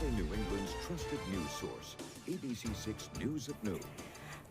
Central New England's trusted news source, ABC6 News at Noon.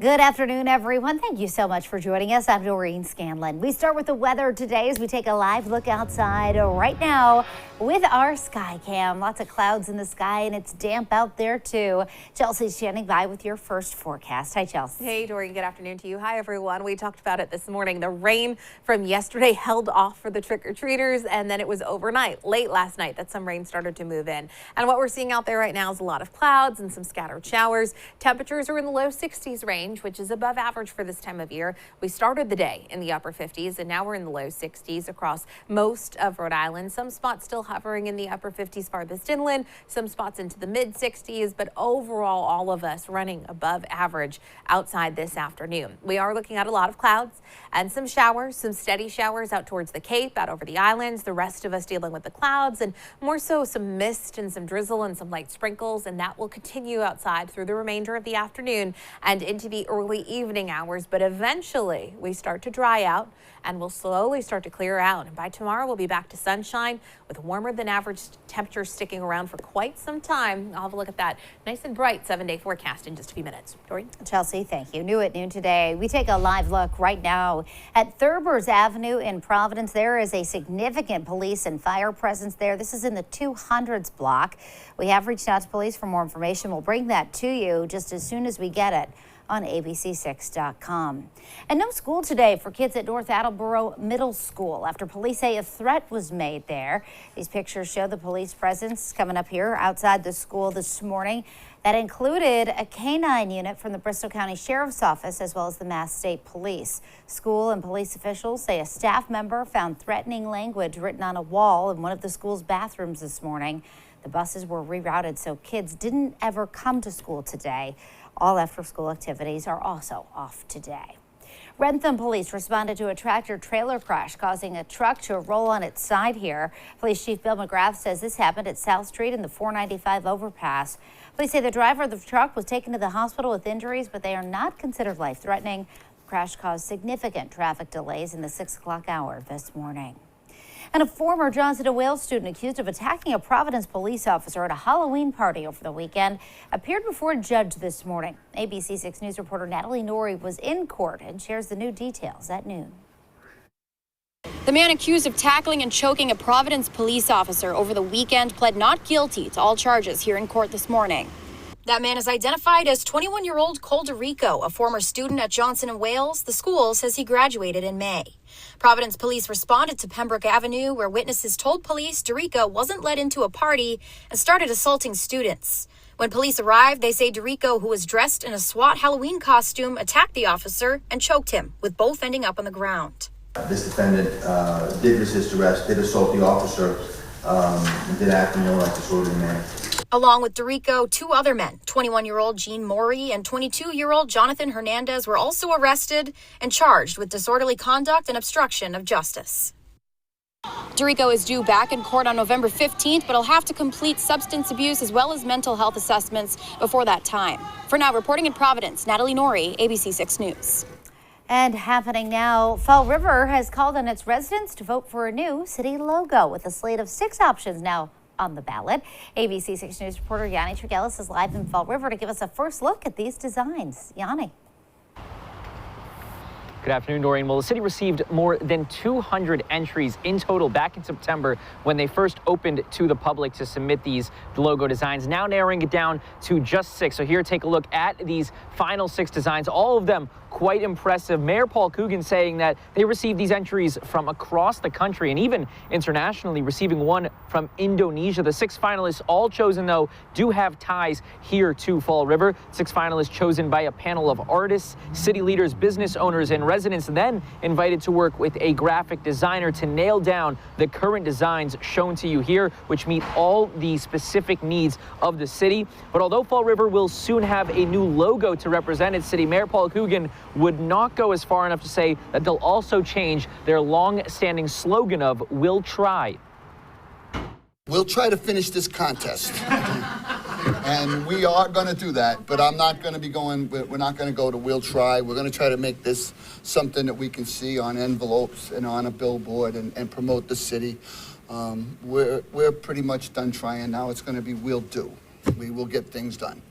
Good afternoon, everyone. Thank you so much for joining us. I'm Doreen Scanlon. We start with the weather today as we take a live look outside right now with our sky cam. Lots of clouds in the sky and it's damp out there too. Chelsea's standing by with your first forecast. Hi, Chelsea. Hey, Doreen. Good afternoon to you. Hi, everyone. We talked about it this morning. The rain from yesterday held off for the trick-or-treaters, and then it was overnight, late last night, that some rain started to move in. And what we're seeing out there right now is a lot of clouds and some scattered showers. Temperatures are in the low 60s range, which is above average for this time of year. We started the day in the upper 50s, and now we're in the low 60s across most of Rhode Island. Some spots still hovering in the upper 50s farthest inland, some spots into the mid 60s, but overall, all of us running above average outside this afternoon. We are looking at a lot of clouds and some showers, some steady showers out towards the Cape, out over the islands. The rest of us dealing with the clouds and more so some mist and some drizzle and some light sprinkles, and that will continue outside through the remainder of the afternoon and into the early evening hours. But eventually we start to dry out and we'll slowly start to clear out. And by tomorrow, we'll be back to sunshine with warmer than average temperatures sticking around for quite some time. I'll have a look at that nice and bright 7-day forecast in just a few minutes. Doreen? Chelsea, thank you. New at noon today. We take a live look right now at Thurbers Avenue in Providence. There is a significant police and fire presence there. This is in the 200s block. We have reached out to police for more information. We'll bring that to you just as soon as we get it on ABC6.com. And no school today for kids at North Attleboro Middle School after police say a threat was made there. These pictures show the police presence coming up here outside the school this morning. That included a canine unit from the Bristol County Sheriff's Office as well as the Mass State Police. School and police officials say a staff member found threatening language written on a wall in one of the school's bathrooms this morning. The buses were rerouted so kids didn't ever come to school today. All after-school activities are also off today. Rentham police responded to a tractor-trailer crash, causing a truck to roll on its side here. Police Chief Bill McGrath says this happened at South Street in the 495 overpass. Police say the driver of the truck was taken to the hospital with injuries, but they are not considered life-threatening. The crash caused significant traffic delays in the 6 o'clock hour this morning. And a former Johnson & Wales student accused of attacking a Providence police officer at a Halloween party over the weekend appeared before a judge this morning. ABC6 News reporter Natalie Norrie was in court and shares the new details at noon. The man accused of tackling and choking a Providence police officer over the weekend pled not guilty to all charges here in court this morning. That man is identified as 21-year-old Cole DeRico, a former student at Johnson & Wales. The school says he graduated in May. Providence police responded to Pembroke Avenue, where witnesses told police DeRico wasn't let into a party and started assaulting students. When police arrived, they say DeRico, who was dressed in a SWAT Halloween costume, attacked the officer and choked him, with both ending up on the ground. This defendant did resist arrest, did assault the officer, and did act in a like disorderly manner. Along with DeRico, two other men, 21-year-old Gene Morey and 22-year-old Jonathan Hernandez, were also arrested and charged with disorderly conduct and obstruction of justice. DeRico is due back in court on November 15th, but he'll have to complete substance abuse as well as mental health assessments before that time. For now, reporting in Providence, Natalie Norrie, ABC6 News. And happening now, Fall River has called on its residents to vote for a new city logo with a slate of 6 options now on the ballot. ABC6 News reporter Yanni Tregellis is live in Fall River to give us a first look at these designs. Yanni. Good afternoon, Doreen. Well, the city received more than 200 entries in total back in September when they first opened to the public to submit these logo designs, now narrowing it down to just 6. So here, take a look at these final 6 designs, all of them quite impressive. Mayor Paul Coogan saying that they received these entries from across the country and even internationally, receiving one from Indonesia. The 6 finalists, all chosen, though, do have ties here to Fall River. 6 finalists chosen by a panel of artists, city leaders, business owners, and residents, then invited to work with a graphic designer to nail down the current designs shown to you here, which meet all the specific needs of the city. But although Fall River will soon have a new logo to represent its city, Mayor Paul Coogan would not go as far enough to say that they'll also change their long-standing slogan of "We'll try." We'll try to finish this contest. And we are going to do that, but I'm not going to be going, we're not going to go to we'll try. We're going to try to make this something that we can see on envelopes and on a billboard and promote the city. We're pretty much done trying. Now it's going to be we'll do. we will get things done.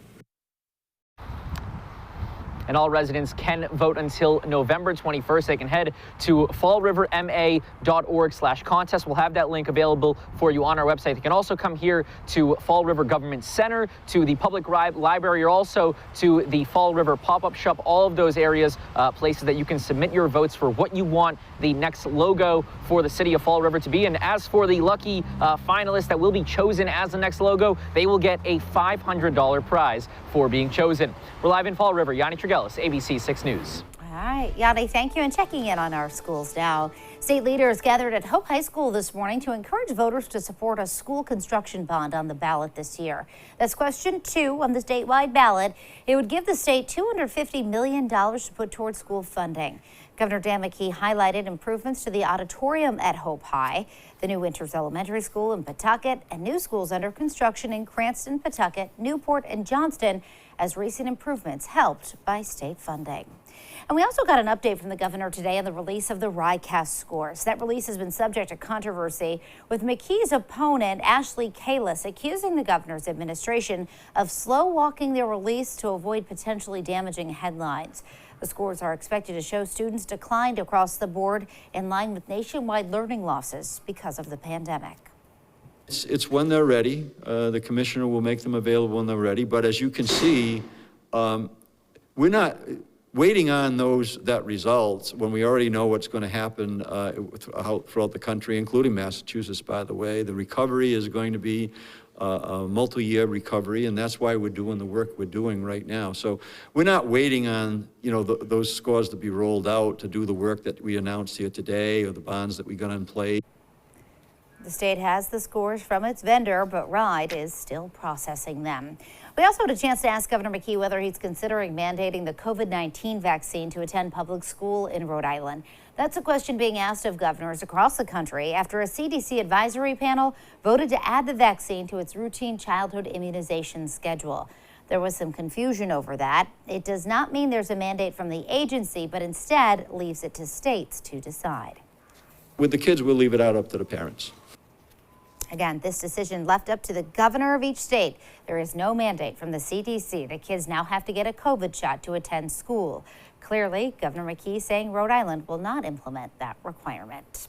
And all residents can vote until November 21st. They can head to fallriverma.org/contest. We'll have that link available for you on our website. They can also come here to Fall River Government Center, to the public library, or also to the Fall River pop-up shop. All of those areas, places that you can submit your votes for what you want the next logo for the city of Fall River to be. And as for the lucky finalists that will be chosen as the next logo, they will get a $500 prize for being chosen. We're live in Fall River. Yanni Trigelis, ABC6 News. All right, Yanni, thank you. And checking in on our schools now. State leaders gathered at Hope High School this morning to encourage voters to support a school construction bond on the ballot this year. That's question 2 on the statewide ballot. It would give the state $250 million to put towards school funding. Governor Dan McKee highlighted improvements to the auditorium at Hope High, the new Winters Elementary School in Pawtucket, and new schools under construction in Cranston, Pawtucket, Newport, and Johnston, as recent improvements helped by state funding. And we also got an update from the governor today on the release of the RICAS scores. That release has been subject to controversy, with McKee's opponent, Ashley Kalis, accusing the governor's administration of slow-walking their release to avoid potentially damaging headlines. The scores are expected to show students declined across the board, in line with nationwide learning losses because of the pandemic. It's when they're ready. The commissioner will make them available when they're ready. But as you can see, we're not waiting on that results when we already know what's going to happen throughout the country, including Massachusetts, by the way. The recovery is going to be a multi-year recovery, and that's why we're doing the work we're doing right now. So we're not waiting on, those scores to be rolled out to do the work that we announced here today, or the bonds that we got in place. The state has the scores from its vendor, but RIDE is still processing them. We also had a chance to ask Governor McKee whether he's considering mandating the COVID-19 vaccine to attend public school in Rhode Island. That's a question being asked of governors across the country after a CDC advisory panel voted to add the vaccine to its routine childhood immunization schedule. There was some confusion over that. It does not mean there's a mandate from the agency, but instead leaves it to states to decide. With the kids, we'll leave it up to the parents. Again, this decision left up to the governor of each state. There is no mandate from the CDC that kids now have to get a COVID shot to attend school. Clearly, Governor McKee saying Rhode Island will not implement that requirement.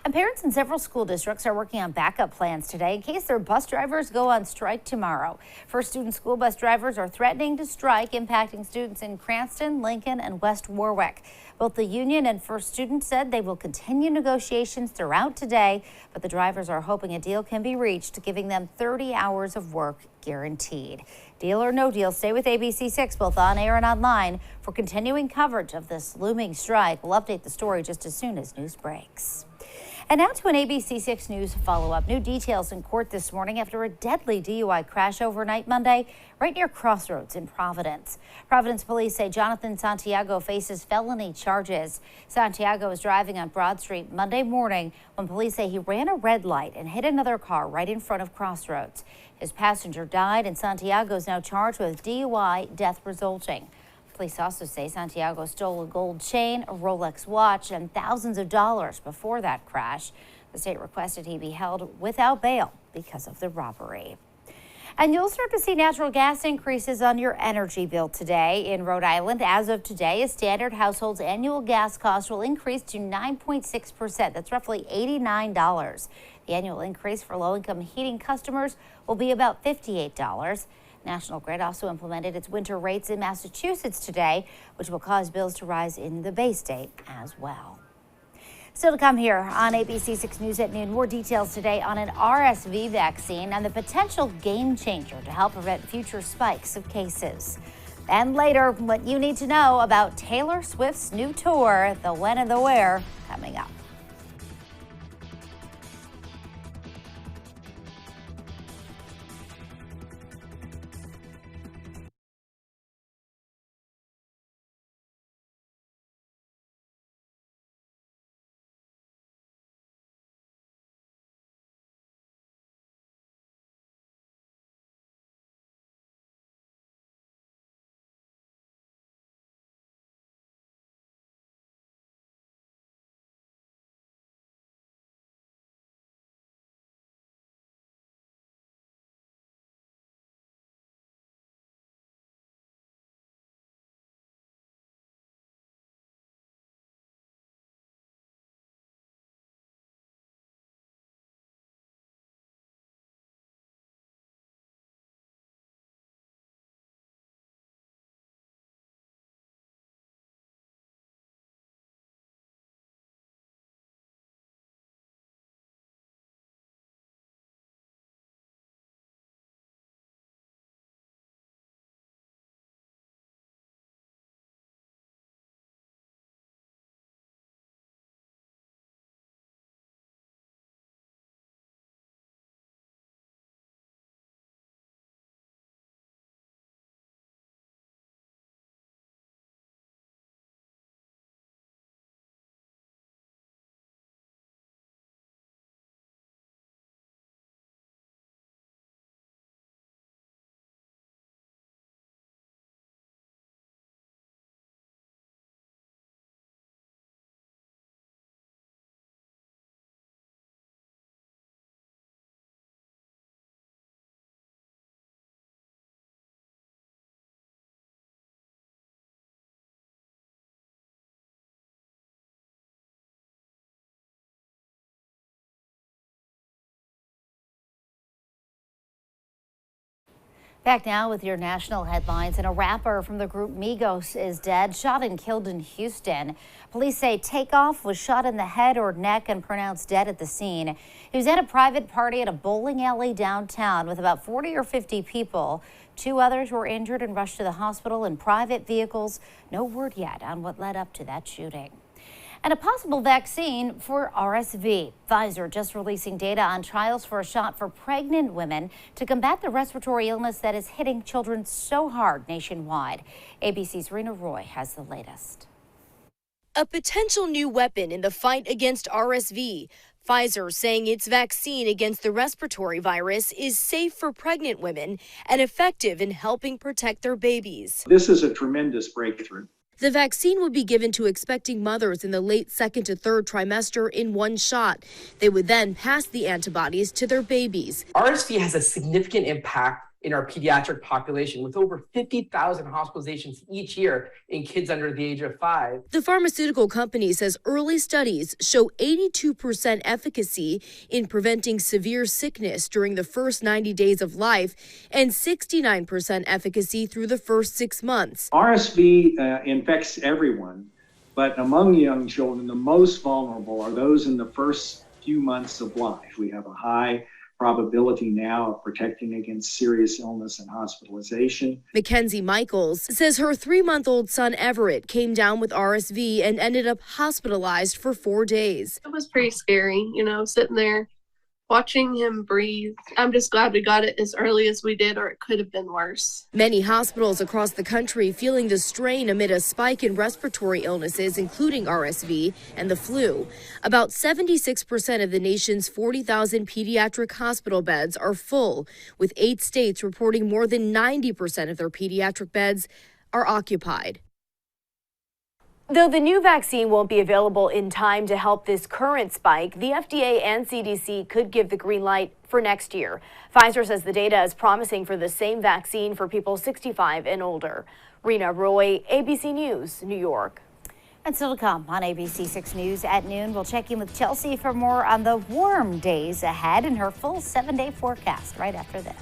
And parents in several school districts are working on backup plans today in case their bus drivers go on strike tomorrow. First Student school bus drivers are threatening to strike, impacting students in Cranston, Lincoln, and West Warwick. Both the union and First Student said they will continue negotiations throughout today, but the drivers are hoping a deal can be reached, giving them 30 hours of work guaranteed. Deal or no deal, stay with ABC6 both on air and online for continuing coverage of this looming strike. We'll update the story just as soon as news breaks. And now to an ABC6 News follow-up. New details in court this morning after a deadly DUI crash overnight Monday right near Crossroads in Providence. Providence police say Jonathan Santiago faces felony charges. Santiago was driving on Broad Street Monday morning when police say he ran a red light and hit another car right in front of Crossroads. His passenger died, and Santiago is now charged with DUI, death resulting. Police also say Santiago stole a gold chain, a Rolex watch, and thousands of dollars before that crash. The state requested he be held without bail because of the robbery. And you'll start to see natural gas increases on your energy bill today in Rhode Island. As of today, a standard household's annual gas cost will increase to 9.6%. That's roughly $89. The annual increase for low-income heating customers will be about $58. National Grid also implemented its winter rates in Massachusetts today, which will cause bills to rise in the Bay State as well. Still to come here on ABC6 News at noon, more details today on an RSV vaccine and the potential game changer to help prevent future spikes of cases. And later, what you need to know about Taylor Swift's new tour, the when and the where, coming up. Back now with your national headlines, and a rapper from the group Migos is dead, shot and killed in Houston. Police say Takeoff was shot in the head or neck and pronounced dead at the scene. He was at a private party at a bowling alley downtown with about 40 or 50 people. 2 others were injured and rushed to the hospital in private vehicles. No word yet on what led up to that shooting. And a possible vaccine for RSV. Pfizer just releasing data on trials for a shot for pregnant women to combat the respiratory illness that is hitting children so hard nationwide. ABC's Rena Roy has the latest. A potential new weapon in the fight against RSV. Pfizer saying its vaccine against the respiratory virus is safe for pregnant women and effective in helping protect their babies. This is a tremendous breakthrough. The vaccine would be given to expecting mothers in the late 2nd to 3rd trimester in one shot. They would then pass the antibodies to their babies. RSV has a significant impact in our pediatric population, with over 50,000 hospitalizations each year in kids under the age of 5. The pharmaceutical company says early studies show 82% efficacy in preventing severe sickness during the first 90 days of life and 69% efficacy through the first 6 months. RSV infects everyone, but among young children, the most vulnerable are those in the first few months of life. We have a high probability now of protecting against serious illness and hospitalization. Mackenzie Michaels says her 3-month-old son Everett came down with RSV and ended up hospitalized for 4 days. It was pretty scary, sitting there watching him breathe. I'm just glad we got it as early as we did, or it could have been worse. Many hospitals across the country feeling the strain amid a spike in respiratory illnesses, including RSV and the flu. About 76% of the nation's 40,000 pediatric hospital beds are full, with 8 states reporting more than 90% of their pediatric beds are occupied. Though the new vaccine won't be available in time to help this current spike, the FDA and CDC could give the green light for next year. Pfizer says the data is promising for the same vaccine for people 65 and older. Rena Roy, ABC News, New York. And still to come on ABC6 News at noon, we'll check in with Chelsea for more on the warm days ahead and her full 7-day forecast right after this.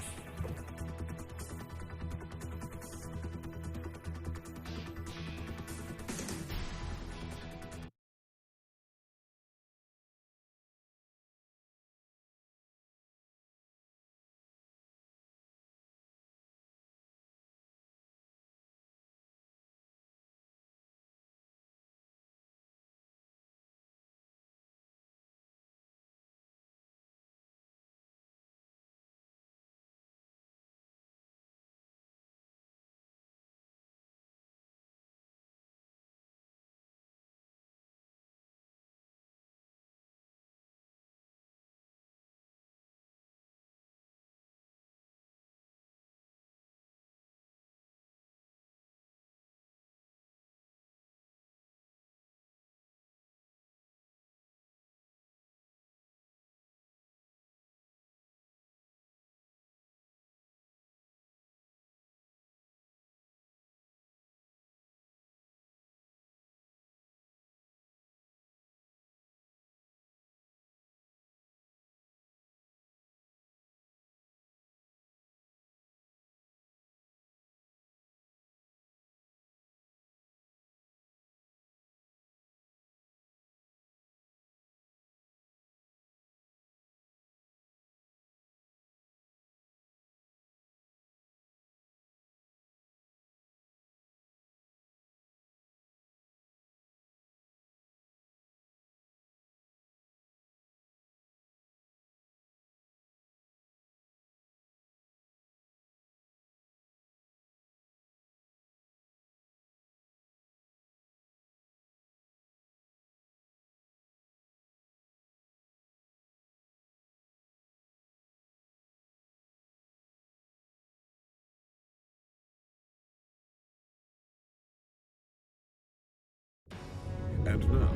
And now,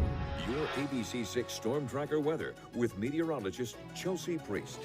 your ABC6 Storm Tracker weather with meteorologist Chelsea Priest.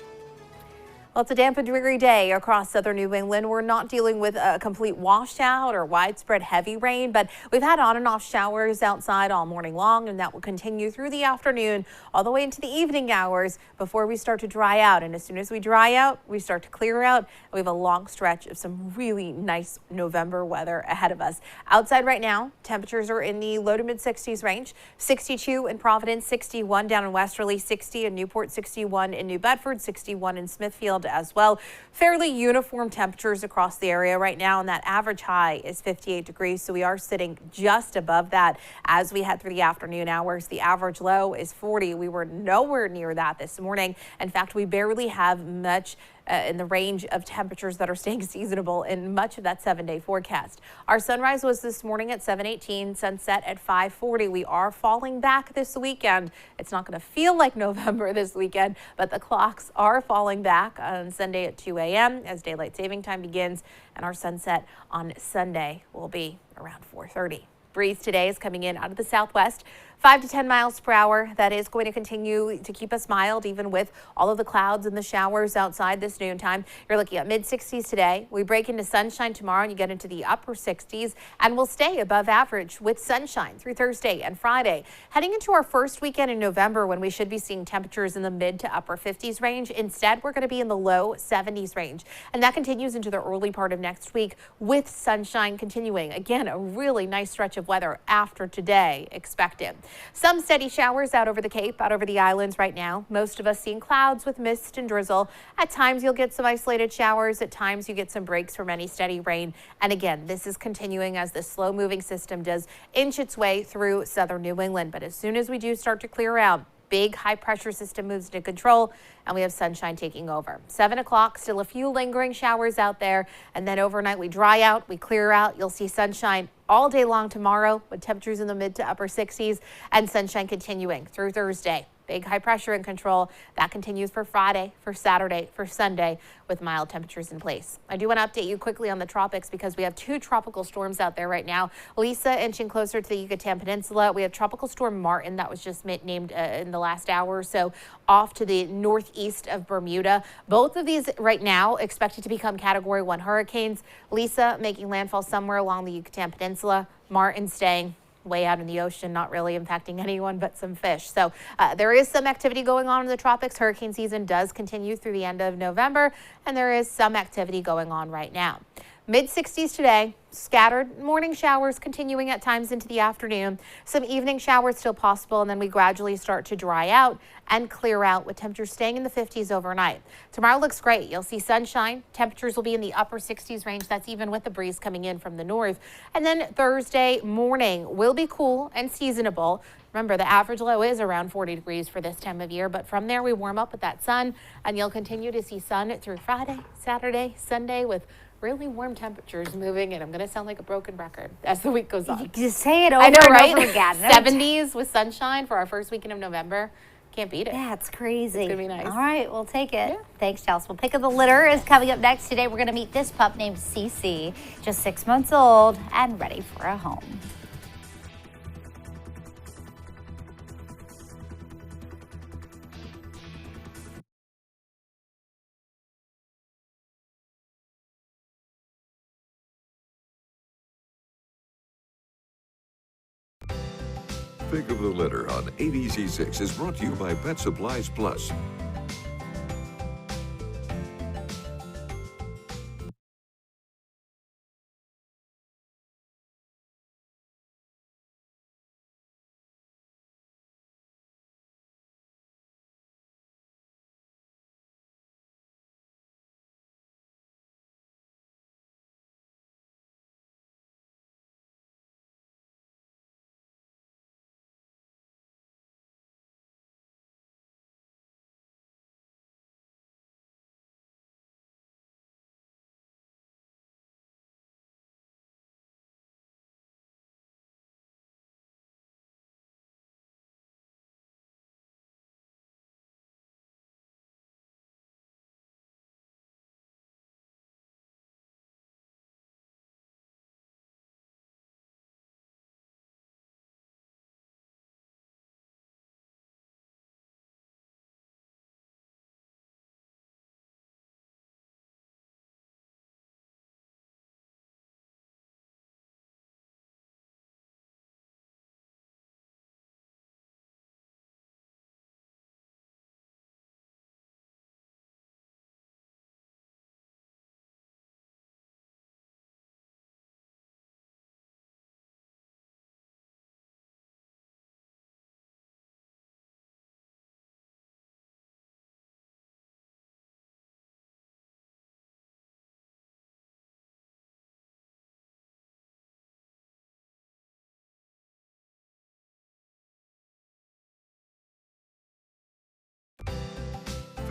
Well, it's a damp and dreary day across southern New England. We're not dealing with a complete washout or widespread heavy rain, but we've had on and off showers outside all morning long, and that will continue through the afternoon all the way into the evening hours before we start to dry out. And as soon as we dry out, we start to clear out. We have a long stretch of some really nice November weather ahead of us. Outside right now, temperatures are in the low to mid 60s range. 62 in Providence, 61 down in Westerly, 60 in Newport, 61 in New Bedford, 61 in Smithfield as well. Fairly uniform temperatures across the area right now, and that average high is 58 degrees. So we are sitting just above that as we head through the afternoon hours. The average low is 40. We were nowhere near that this morning. In fact, we barely have much in the range of temperatures that are staying seasonable in much of that 7-day forecast. Our sunrise was this morning at 7:18, sunset at 5:40. We are falling back this weekend. It's not going to feel like November this weekend, but the clocks are falling back on Sunday at 2 a.m. as daylight saving time begins, and our sunset on Sunday will be around 4:30. Breeze today is coming in out of the southwest, 5 to 10 miles per hour. That is going to continue to keep us mild, even with all of the clouds and the showers outside this noontime. You're looking at mid 60s today. We break into sunshine tomorrow and you get into the upper 60s, and we'll stay above average with sunshine through Thursday and Friday. Heading into our first weekend in November, when we should be seeing temperatures in the mid to upper 50s range. Instead, we're going to be in the low 70s range, and that continues into the early part of next week with sunshine continuing. Again, a really nice stretch of weather after today expected. Some steady showers out over the Cape, out over the islands right now. Most of us seeing clouds with mist and drizzle. At times you'll get some isolated showers. At times you get some breaks from any steady rain. And again, this is continuing as the slow moving system does inch its way through southern New England. But as soon as we do start to clear out, big high pressure system moves into control and we have sunshine taking over. 7 o'clock, still a few lingering showers out there. And then overnight we dry out, we clear out. You'll see sunshine all day long tomorrow with temperatures in the mid to upper 60s and sunshine continuing through Thursday. Big high pressure in control. That continues for Friday, for Saturday, for Sunday with mild temperatures in place. I do want to update you quickly on the tropics because we have 2 tropical storms out there right now. Lisa inching closer to the Yucatan Peninsula. We have Tropical Storm Martin that was just named in the last hour or so off to the northeast of Bermuda. Both of these right now expected to become Category 1 hurricanes. Lisa making landfall somewhere along the Yucatan Peninsula. Martin staying way out in the ocean, not really impacting anyone but some fish. So there is some activity going on in the tropics. Hurricane season does continue through the end of November, and there is some activity going on right now. Mid 60s today, scattered morning showers continuing at times into the afternoon. Some evening showers still possible, and then we gradually start to dry out and clear out with temperatures staying in the 50s overnight. Tomorrow looks great. You'll see sunshine. Temperatures will be in the upper 60s range. That's even with the breeze coming in from the north. And then Thursday morning will be cool and seasonable. Remember, the average low is around 40 degrees for this time of year, but from there we warm up with that sun, and you'll continue to see sun through Friday, Saturday, Sunday with really warm temperatures moving, and I'm going to sound like a broken record as the week goes on. Just say it over and over again. 70s with sunshine for our first weekend of November. Can't beat it. Yeah, it's crazy. It's going to be nice. All right, we'll take it. Yeah. Thanks, Chelsea. Well, Pick of the Litter is coming up next. Today, we're going to meet this pup named Cece, just 6 months old and ready for a home. Pick of the Litter on ABC6 is brought to you by Pet Supplies Plus.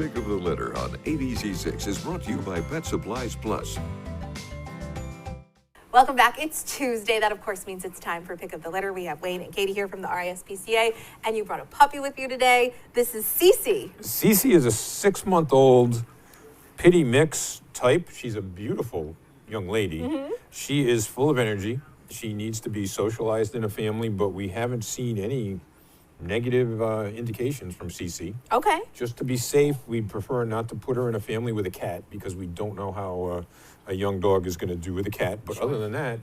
Pick of the Litter on ABC6 is brought to you by Pet Supplies Plus. Welcome back. It's Tuesday. That, of course, means it's time for Pick of the Litter. We have Wayne and Katie here from the RSPCA, and you brought a puppy with you today. This is Cece. Cece is a 6-month-old pitty mix type. She's a beautiful young lady. She is full of energy. She needs to be socialized in a family, but we haven't seen any negative indications from Cece. Okay. Just to be safe, we'd prefer not to put her in a family with a cat because we don't know how a young dog is going to do with a cat. But other than that,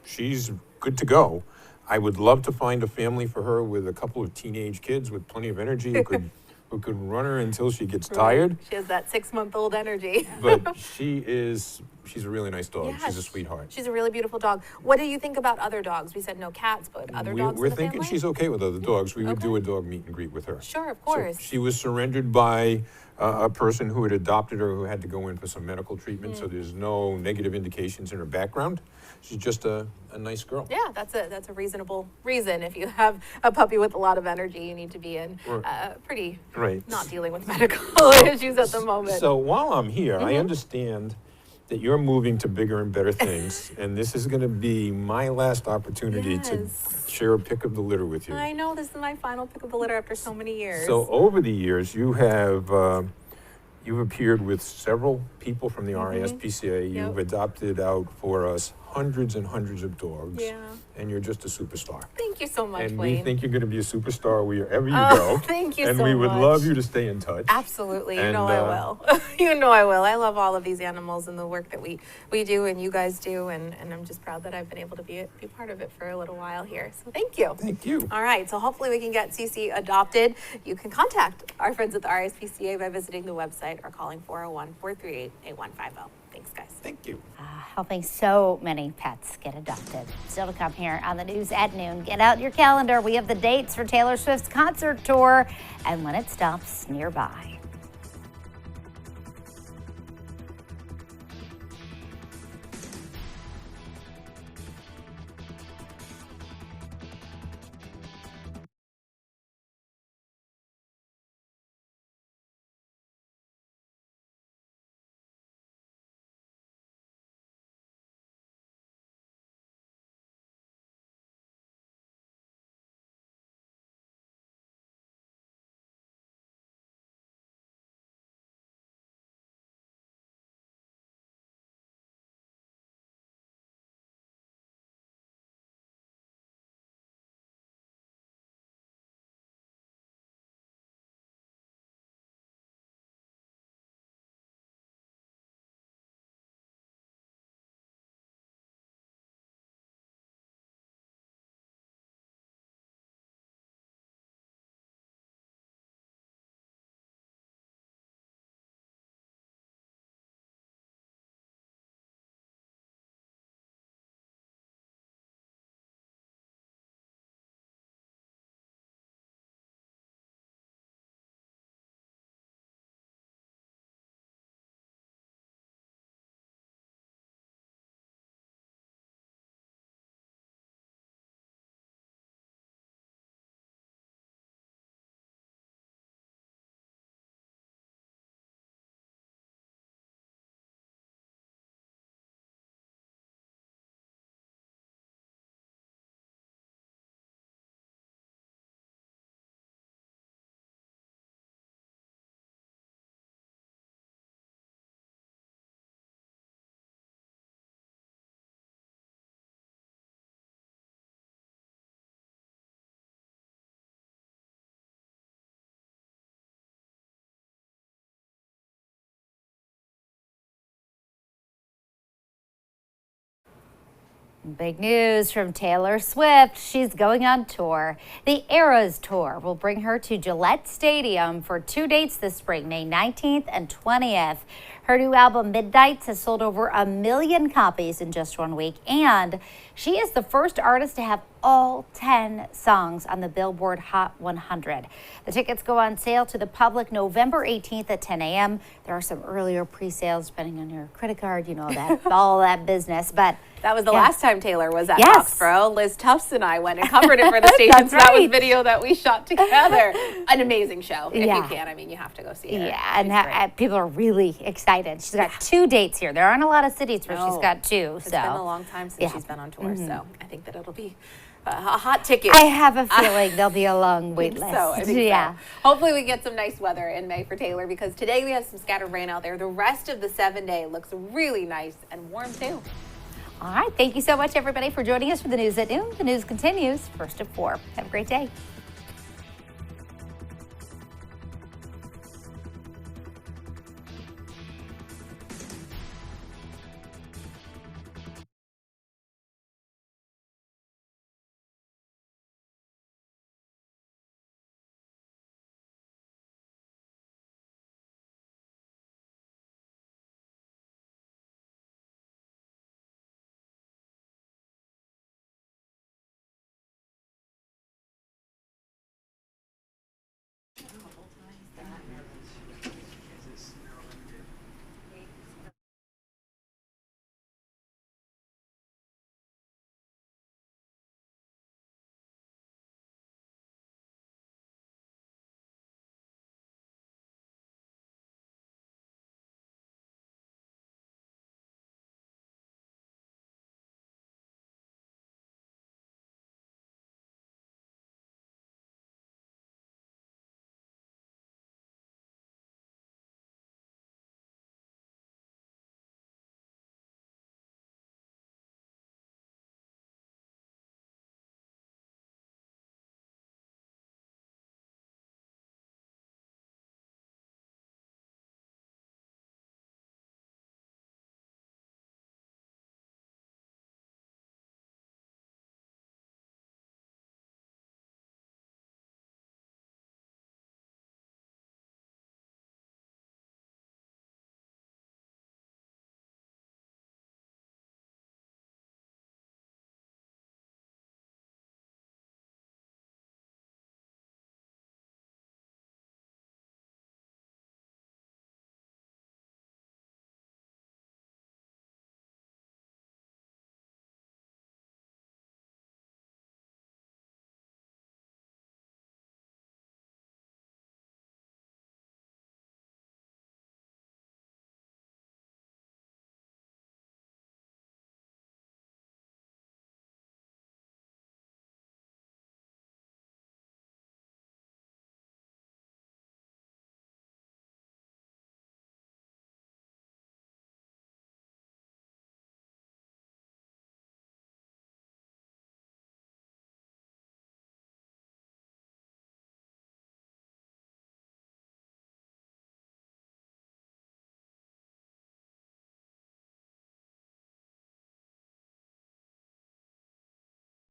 she's good to go. I would love to find a family for her with a couple of teenage kids with plenty of energy who could run her until she gets tired. She has that 6-month-old energy. But she's a really nice dog. Yeah, She's a sweetheart. She's a really beautiful dog. What do you think about other dogs? We said no cats, but other dogs We're in the thinking family? she's okay with other dogs. We would do a dog meet and greet with her. Sure, of course. So she was surrendered by a person who had adopted her who had to go in for some medical treatment, so there's no negative indications in her background. She's just a nice girl. Yeah, that's a reasonable reason. If you have a puppy with a lot of energy, you need to be in pretty not dealing with medical issues at the moment. So while I'm here, I understand that you're moving to bigger and better things, and this is going to be my last opportunity to share a pick of the litter with you. I know, this is my final pick of the litter after so many years. So over the years, you have you've appeared with several people from the RSPCA. You've adopted out for us hundreds and hundreds of dogs, and you're just a superstar. Thank you so much, and Wayne. we think you're going to be a superstar wherever you go. Thank you and so much. we would love you to stay in touch. Absolutely, you And, know I will. You know I will. I love all of these animals and the work that we do and you guys do, and I'm just proud that I've been able to be part of it for a little while here. So thank you. Thank you. All right, so hopefully we can get Cece adopted. You can contact our friends at the RSPCA by visiting the website or calling 401-438-8150. Thanks, guys. Thank you. Helping so many pets get adopted. Still to come here on the news at noon. Get out your calendar. We have the dates for Taylor Swift's concert tour and when it stops nearby. Big news from Taylor Swift. She's going on tour. The Eras Tour will bring her to Gillette Stadium for 2 dates this spring, May 19th and 20th. Her new album, Midnights, has sold over 1 million copies in just 1 week, and she is the first artist to have all 10 songs on the Billboard Hot 100. The tickets go on sale to the public November 18th at 10 a.m. There are some earlier pre-sales depending on your credit card, you know, that all that business. But that was the last time Taylor was at Yes. Foxborough. Liz Tufts and I went and covered it for the station. So that was video that we shot together. An amazing show. If you can, I mean, you have to go see it. Yeah, and people are really excited. She's got 2 dates here. There aren't a lot of cities where she's got 2. It's been a long time since she's been on tour, so I think that it'll be a hot ticket. I have a feeling there'll be a long wait list. I think so. Hopefully we get some nice weather in May for Taylor, because today we have some scattered rain out there. The rest of the 7-day looks really nice and warm too. All right. Thank you so much, everybody, for joining us for the news at noon. The news continues first at 4. Have a great day.